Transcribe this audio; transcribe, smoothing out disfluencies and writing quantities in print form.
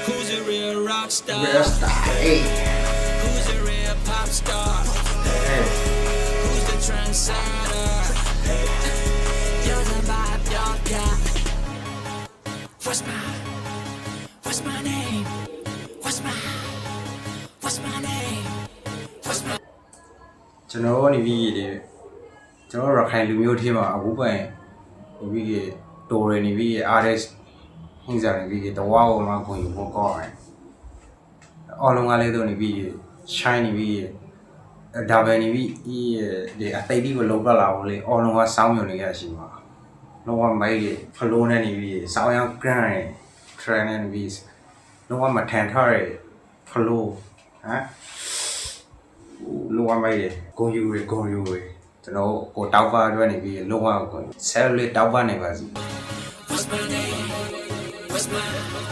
Who's a real rock star? Real star, hey. Who's a real pop star? Hey. Who's the trendsetter? You're the vibe, yeah. What's my name? What's my name? What's my ကျွန်တော်နေပြီးလေကျွန်တော်ရခိုင်လူမျိုးထဲမှာအခုပိုင်နေပြီးတော်ရနေပြီး artist ဟင်းစားနေပြီးတဝါကိုမှခွင့်ယူဖို့ကောင်းတယ်အော်လုံးကလေးတို့နေပြီး shine နေပြီးဒါပဲနေပြီးဒီအသိဒီကိုလောက်လာလို့လေအော်လုံးကစောင်းမြုံနေရရှိမှာလုံးဝမိုက်လေ flow နဲ့နေပြီးစောင်းရောက် grand trend နဲ့နေပြီးလုံးဝမထန်ထားတဲ့ flow ဟမ်လုံးဝမိုက်လေဂုံယူရကျွန်တော်ကိုတောက်ပါအတွက်နေပြီးလုံးဝကိုဆယ်လေးတောက်ပါနေပါစီ